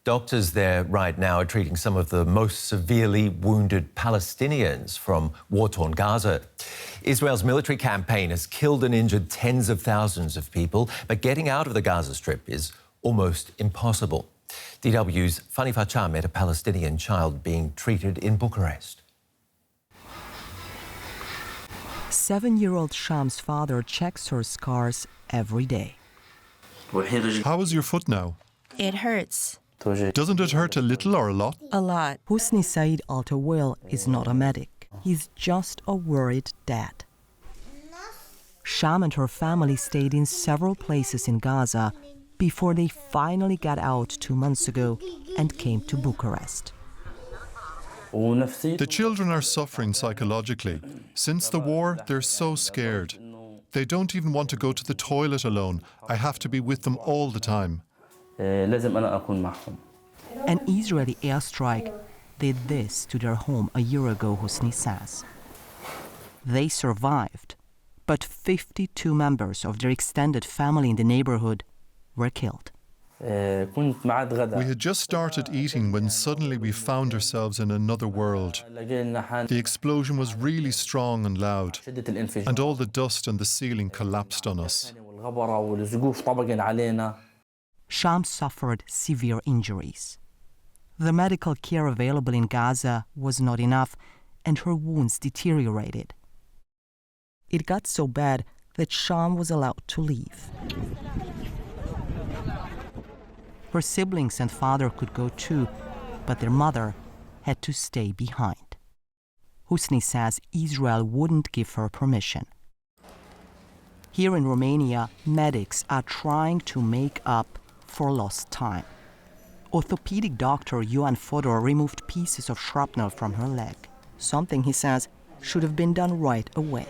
Doctors there right now are treating some of the most severely wounded Palestinians from war-torn Gaza. Israel's military campaign has killed and injured tens of thousands of people, but getting out of the Gaza Strip is almost impossible. DW's Fanny Facsar met a Palestinian child being treated in Bucharest. 7-year-old Sham's father checks her scars every day. How is your foot now? It hurts. Doesn't it hurt a little or a lot? A lot. Husni Said Altawil is not a medic. He's just a worried dad. Sham and her family stayed in several places in Gaza before they finally got out 2 months ago and came to Bucharest. The children are suffering psychologically. Since the war, they're so scared. They don't even want to go to the toilet alone. I have to be with them all the time. An Israeli airstrike did this to their home a year ago, Husni says. They survived, but 52 members of their extended family in the neighborhood were killed. We had just started eating when suddenly we found ourselves in another world. The explosion was really strong and loud, and all the dust and the ceiling collapsed on us. Sham suffered severe injuries. The medical care available in Gaza was not enough, and her wounds deteriorated. It got so bad that Sham was allowed to leave. Her siblings and father could go too, but their mother had to stay behind. Husni says Israel wouldn't give her permission. Here in Romania, medics are trying to make up for lost time. Orthopedic doctor Ioan Fodor removed pieces of shrapnel from her leg, something he says should have been done right away.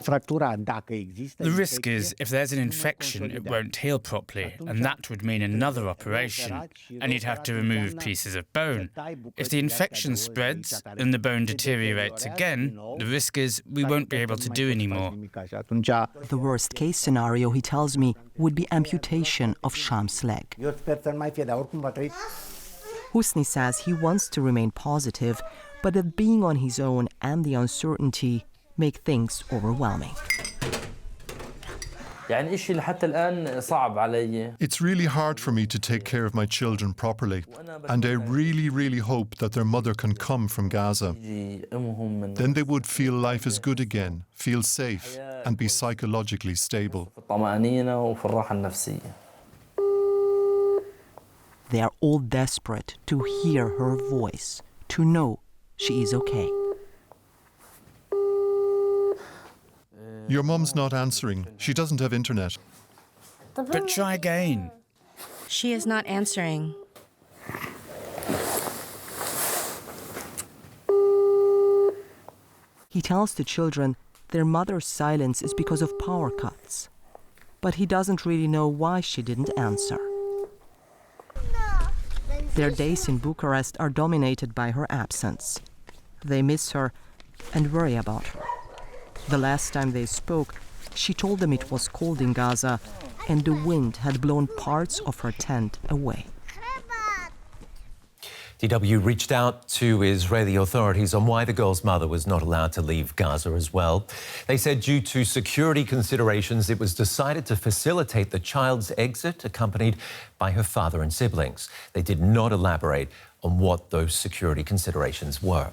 The risk is if there's an infection, it won't heal properly, and that would mean another operation, and you'd have to remove pieces of bone. If the infection spreads and the bone deteriorates again, the risk is we won't be able to do any more. The worst case scenario, he tells me, would be amputation of Sham's leg. Husni says he wants to remain positive, but that being on his own and the uncertainty make things overwhelming. It's really hard for me to take care of my children properly, and I really hope that their mother can come from Gaza. Then they would feel life is good again, feel safe, and be psychologically stable. They are all desperate to hear her voice, to know she is okay. Your mum's not answering. She doesn't have internet. But try again. She is not answering. He tells the children their mother's silence is because of power cuts. But he doesn't really know why she didn't answer. Their days in Bucharest are dominated by her absence. They miss her and worry about her. The last time they spoke, she told them it was cold in Gaza and the wind had blown parts of her tent away. DW reached out to Israeli authorities on why the girl's mother was not allowed to leave Gaza as well. They said due to security considerations, it was decided to facilitate the child's exit, accompanied by her father and siblings. They did not elaborate on what those security considerations were.